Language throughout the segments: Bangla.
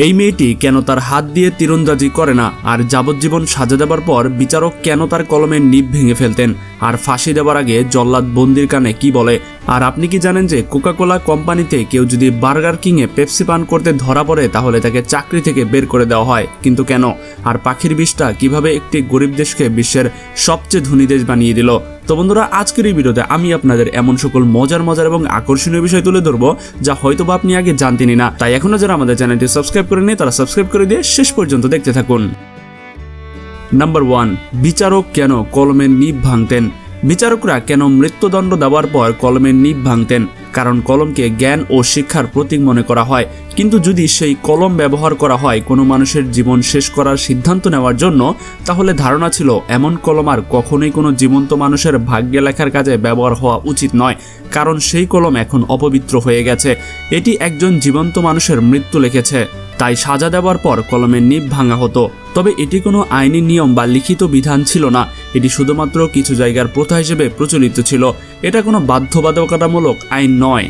এই মেয়েটি কেন তার হাত দিয়ে তীরন্দাজি করে না, আর যাবজ্জীবন সাজা দেবার পর বিচারক কেন তার কলমের নিব ভেঙে ফেলতেন, আর ফাঁসি দেওয়ার আগে জল্লাদ বন্দির কানে কি বলে। আর আপনি কি জানেন যে কোকাকোলা কোম্পানিতে কেউ যদি বার্গার কিংয়ে পেপসি পান করতে ধরা পড়ে তাহলে তাকে চাকরি থেকে বের করে দেওয়া হয়, কিন্তু কেন? আর পাখির বিষটা কিভাবে একটি গরিব দেশকে বিশ্বের সবচেয়ে ধনী দেশ বানিয়ে দিল। তো বন্ধুরা, আজকের এই ভিডিওতে আমি আপনাদের এমন সকল মজার এবং আকর্ষণীয় বিষয় তুলে ধরবো যা হয়তোবা আপনি আগে জানতেনই না। তাই এখনো যারা আমাদের চ্যানেলটি সাবস্ক্রাইব করে নেই তারা সাবস্ক্রাইব করে দিয়ে শেষ পর্যন্ত দেখতে থাকুন। নাম্বার 1, বিচারক কেন কলমের নিব ভাঙতেন। বিচারকরা কেন মৃত্যুদণ্ড দেওয়ার পর কলমের নিব ভাঙতেন? কারণ কলমকে জ্ঞান ও শিক্ষার প্রতীক মনে করা হয়, কিন্তু যদি সেই কলম ব্যবহার করা হয় কোনো মানুষের জীবন শেষ করার সিদ্ধান্ত নেওয়ার জন্য, তাহলে ধারণা ছিল এমন কলম আর কখনোই কোনো জীবন্ত মানুষের ভাগ্যে লেখার কাজে ব্যবহার হওয়া উচিত নয়, কারণ সেই কলম এখন অপবিত্র হয়ে গেছে। এটি একজন জীবন্ত মানুষের মৃত্যু লিখেছে, তাই সাজা দেওয়ার পর কলমের নিব ভাঙা হতো। তবে এটি কোনো আইনি নিয়ম বা লিখিত বিধান ছিল না, এটি শুধুমাত্র কিছু জায়গার প্রথা হিসেবে প্রচলিত ছিল। এটা কোনো বাধ্যবাধকতামূলক আইন নয়।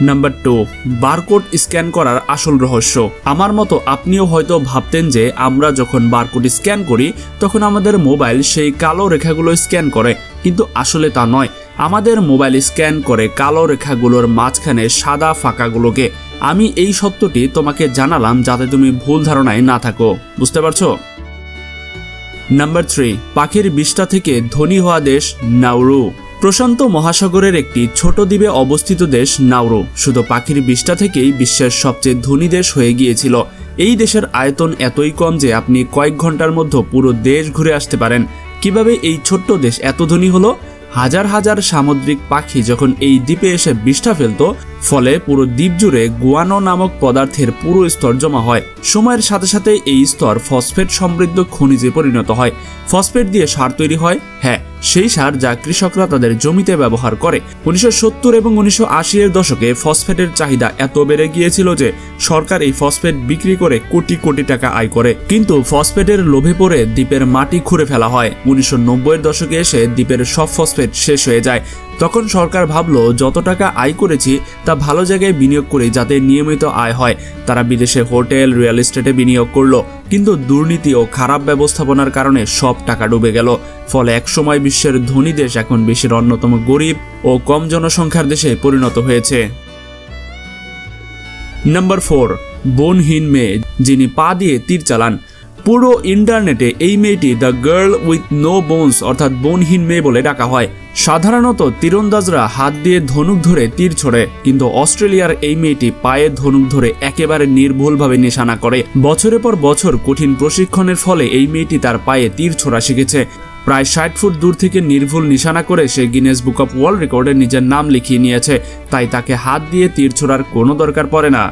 নাম্বার 2, বারকোড স্ক্যান করার আসল রহস্য। আমার মতো আপনিও হয়তো ভাবতেন যে আমরা যখন বারকোড স্ক্যান করি তখন আমাদের মোবাইল সেই কালো রেখাগুলো স্ক্যান করে, কিন্তু আসলে তা নয়। আমাদের মোবাইল স্ক্যান করে কালো রেখাগুলোর মাঝখানে সাদা ফাঁকাগুলোকে। আমি এই সত্যটি তোমাকে জানালাম যাতে তুমি ভুল ধারণায় না থাকো, বুঝতে পারছো? নাম্বার 3, পাখির বিষ্ঠা থেকে ধনী হওয়া দেশ নাউরু। প্রশান্ত মহাসাগরের একটি ছোট দ্বীপে অবস্থিত দেশ নাউরু শুধু পাখির বিষ্ঠা থেকেই বিশ্বের সবচেয়ে ধনী দেশ হয়ে গিয়েছিল। এই দেশের আয়তন এতই কম যে আপনি কয়েক ঘন্টার মধ্যে পুরো দেশ ঘুরে আসতে পারেন। কিভাবে এই ছোট্ট দেশ এত ধনী হলো? হাজার হাজার সামুদ্রিক পাখি যখন এই দ্বীপে এসে বিষ্ঠা ফেলত, ফলে পুরো দ্বীপ জুড়ে গুয়ানো নামক পদার্থের পুরো স্তর জমা হয়। সময়ের সাথে সাথে এই স্তর ফসফেট সমৃদ্ধ খনিজে পরিণত হয়। ফসফেট দিয়ে সার তৈরি হয়, হ্যাঁ, সেই সার যা কৃষকরা তাদের জমিতে ব্যবহার করে। 1970 এবং 1980 এর দশকে ফসফেটের চাহিদা এত বেড়ে গিয়েছিল যে সরকার এই ফসফেট বিক্রি করে কোটি কোটি টাকা আয় করে। কিন্তু ফসফেটের লোভে পড়ে দ্বীপের মাটি খুঁড়ে ফেলা হয়। 1990 এর দশকে এসে দ্বীপের সব ফসফেট শেষ হয়ে যায়। তখন সরকার ভাবলো যত টাকা আয় করেছি তা ভালো জায়গায় বিনিয়োগ করে যাতে নিয়মিত আয় হয়। তারা বিদেশে হোটেল, রিয়েল এস্টেটে বিনিয়োগ করলো, কিন্তু দুর্নীতি ও খারাপ ব্যবস্থাপনার কারণে সব টাকা ডুবে গেল। ফলে একসময় বিশ্বের ধনী দেশ এখন বিশ্বের অন্যতম গরিব ও কম জনসংখ্যার দেশে পরিণত হয়েছে। নাম্বার 4, বোনহীন মেয়ে যিনি পা দিয়ে তীর চালান। পুরো ইন্টারনেটে এই মেয়েটি the girl with no bones অর্থাৎ বোনহীন মেয়ে বলে ডাকা হয়। সাধারণত তীরন্দাজরা হাত দিয়ে ধনুক ধরে তীর ছোড়ে, কিন্তু অস্ট্রেলিয়ার এই মেয়েটি পায়ে ধনুক ধরে একেবারে নির্ভুলভাবে নিশানা করে। বছরের পর বছর কঠিন প্রশিক্ষণের ফলে এই মেয়েটি তার পায়ে তীর ছোড়া শিখেছে। প্রায় 60 ফুট দূর থেকে নির্ভুল নিশানা করে সে গিনেস বুক অফ ওয়ার্ল্ড রেকর্ডে নিজের নাম লিখিয়ে নিয়েছে, তাই তাকে হাত দিয়ে তীর ছোড়ার কোনো দরকার পড়ে না।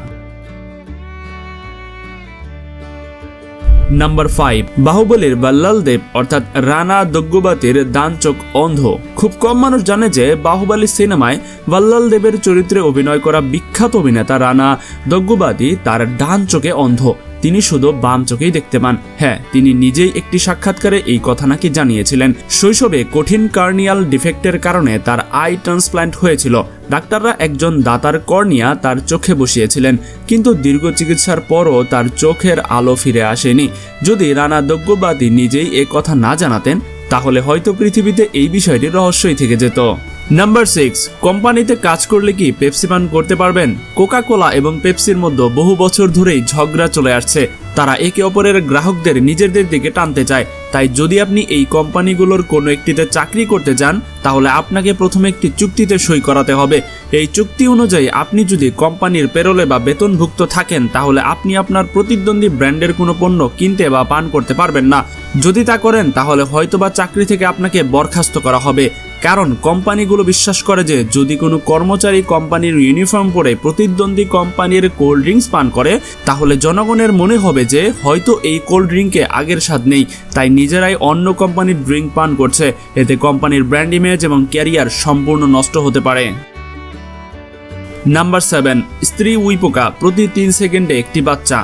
নাম্বার 5, বাহুবলীর বাল্লাল দেব অর্থাৎ রানা দগ্গুবাতির ডান চোখ অন্ধ। খুব কম মানুষ জানে যে বাহুবলী সিনেমায় বাল্লাল দেবের চরিত্রে অভিনয় করা বিখ্যাত অভিনেতা রানা দগ্গুবাতি তার ডান চোখে অন্ধ। তিনি শুধু বাম চোখেই দেখতে পান। হ্যাঁ, তিনি নিজেই একটি সাক্ষাৎকারে এই কথা নাকি জানিয়েছিলেন। শৈশবে কঠিন কার্নিয়াল ডিফেক্টের কারণে তার আই ট্রান্সপ্ল্যান্ট হয়েছিল। ডাক্তাররা একজন দাতার কর্নিয়া তার চোখে বসিয়েছিলেন, কিন্তু দীর্ঘ চিকিৎসার পরও তার চোখের আলো ফিরে আসেনি। যদি রানা দগ্গুবাতি নিজেই এ কথা না জানাতেন তাহলে হয়তো পৃথিবীতে এই বিষয়টি রহস্যই থেকে যেত। নাম্বার 6, কোম্পানিতে কাজ করলে কি পেপসি পান করতে পারবেন? কোকাকোলা এবং পেপসির মধ্যে বহু বছর ধরেই ঝগড়া চলে আসছে। তারা একে অপরের গ্রাহকদের নিজেদের দিকে টানতে চায়। তাই যদি আপনি এই কোম্পানিগুলোর কোনো একটিতে চাকরি করতে চান তাহলে আপনাকে প্রথমে একটি চুক্তিতে সই করাতে হবে। এই চুক্তি অনুযায়ী আপনি যদি কোম্পানির পেরোলে বা বেতনভুক্ত থাকেন তাহলে আপনি আপনার প্রতিদ্বন্দ্বী ব্র্যান্ডের কোনো পণ্য কিনতে বা পান করতে পারবেন না। যদি তা করেন তাহলে হয়তোবা চাকরি থেকে আপনাকে বরখাস্ত করা হবে, কারণ কোম্পানিগুলো বিশ্বাস করে যে যদি কোনো কর্মচারী কোম্পানির ইউনিফর্ম পরে প্রতিদ্বন্দ্বী কোম্পানির কোল্ড ড্রিঙ্কস পান করে তাহলে জনগণের মনে হবে যে হয়তো এই কোল্ড ড্রিঙ্কে আগের স্বাদ নেই, তাই নিজেরাই অন্য কোম্পানির ড্রিঙ্ক পান করছে। এতে কোম্পানির ব্র্যান্ড ইমেজ এবং ক্যারিয়ার সম্পূর্ণ নষ্ট হতে পারে। নাম্বার 7, স্ত্রী উইপোকা প্রতি 3 সেকেন্ডে একটি বাচ্চা।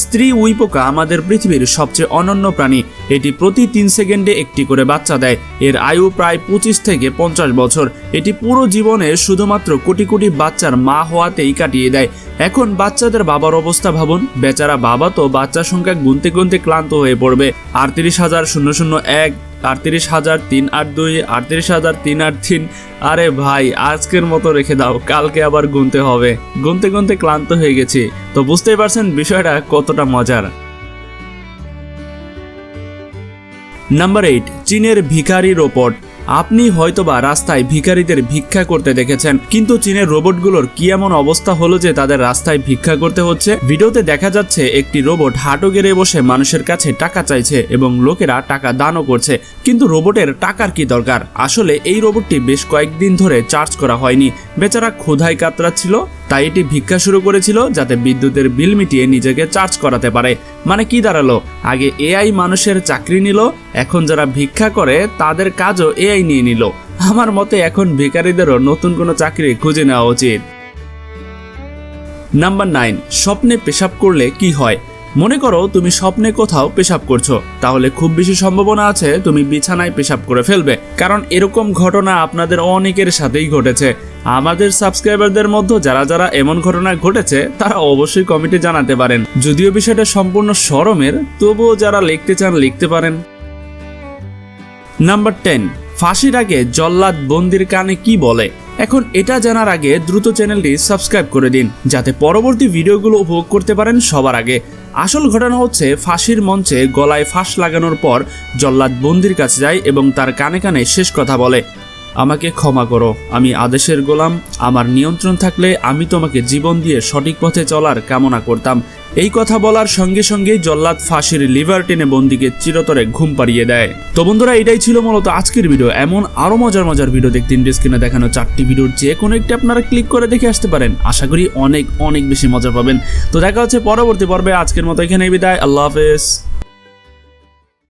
স্ত্রী উই পোকা আমাদের পৃথিবীর সবচেয়ে অনন্য প্রাণী। এটি প্রতি 3 সেকেন্ডে একটি করে বাচ্চা দেয়। এর আয়ু প্রায় 25 থেকে 50 বছর। এটি পুরো জীবনে শুধুমাত্র কোটি কোটি বাচ্চার মা হওয়াতেই কাটিয়ে দেয়। এখন বাচ্চাদের বাবার অবস্থা ভাবুন। বেচারা বাবা তো বাচ্চার সংখ্যা গুনতে গুনতে ক্লান্ত হয়ে পড়বে। 38,001, 38,382, 38,383। আরে ভাই, আজকের মতো রেখে দাও, কালকে আবার গুনতে হবে। গুনতে গুনতে ক্লান্ত হয়ে গেছি। তো বুঝতেই পারছেন বিষয়টা কতটা মজার। নাম্বার 8, চীনের ভিখারি রোবট। আপনি হয়তোবা রাস্তায় ভিখারিদের ভিক্ষা করতে দেখেছেন, কিন্তু চীনের রোবটগুলোর কি এমন অবস্থা হলো যে তাদের রাস্তায় ভিক্ষা করতে হচ্ছে? ভিডিওতে দেখা যাচ্ছে একটি রোবট হাঁটু গেড়ে বসে মানুষের কাছে টাকা চাইছে এবং লোকেরা টাকা দানও করছে। কিন্তু রোবটের টাকার কি দরকার? আসলে এই রোবটটি বেশ কয়েকদিন ধরে চার্জ করা হয়নি। বেচারা ক্ষুধায় কাতরাচ্ছিল, তাই এটি ভিক্ষা শুরু করেছিল যাতে বিদ্যুতের বিল মিটিয়ে নিজেকে চার্জ করাতে পারে। মানে কি দাঁড়ালো? আগে এআই মানুষের চাকরি নিল, এখন যারা ভিক্ষা করে তাদের কাজও এআই নিয়ে নিল। আমার মতে এখন ভিখারিদেরও নতুন কোনো চাকরি খুঁজে নেওয়া উচিত। নাম্বার 9, স্বপ্নে পেশাব করলে কি হয়? মনে করো তুমি স্বপ্নে কোথাও পেশাব করছো, তাহলে খুব বেশি সম্ভাবনা আছে তুমি বিছানায় পেশাব করে ফেলবে, কারণ এরকম ঘটনা আপনাদের অনেকের সাথেই ঘটেছে। আমাদের সাবস্ক্রাইবারদের মধ্যে যারা যারা এমন ঘটনা ঘটেছে তারা অবশ্যই কমেন্টে জানাতে পারেন। যদিও বিষয়টা সম্পূর্ণ শরমের, তবুও যারা লিখতে চান লিখতে পারেন। নাম্বার 10, ফাঁসির আগে জল্লাদ বন্দির কানে কি বলে? এখন এটা জানার আগে দ্রুত চ্যানেলটি সাবস্ক্রাইব করে দিন, যাতে পরবর্তী ভিডিওগুলো উপভোগ করতে পারেন সবার আগে। আসল ঘটনা হচ্ছে, ফাঁসির মঞ্চে গলায় ফাঁস লাগানোর পর জল্লাদ বন্দির কাছে যায় এবং তার কানে কানে শেষ কথা বলে, আমাকে ক্ষমা করো, আমি আদেশের গোলাম। আমার নিয়ন্ত্রণ থাকলে আমি তোমাকে জীবন দিয়ে সঠিক পথে চলার কামনা করতাম। এই কথা বলার সঙ্গে সঙ্গেই জল্লাদ ফাঁসির লিভার টেনে বন্দিকে চিরতরে ঘুম পাড়িয়ে দেয়। তো বন্ধুরা, এটাই ছিল মূলত আজকের ভিডিও। এমন আরো মজার মজার ভিডিও দেখতে স্ক্রিনে দেখানো 4টি ভিডিওর যে কোনো একটি আপনারা ক্লিক করে দেখে আসতে পারেন। আশা করি অনেক অনেক বেশি মজা পাবেন। তো দেখা হচ্ছে পরবর্তী পর্বে। আজকের মতো এখানেই বিদায়। আল্লাহ হাফেজ।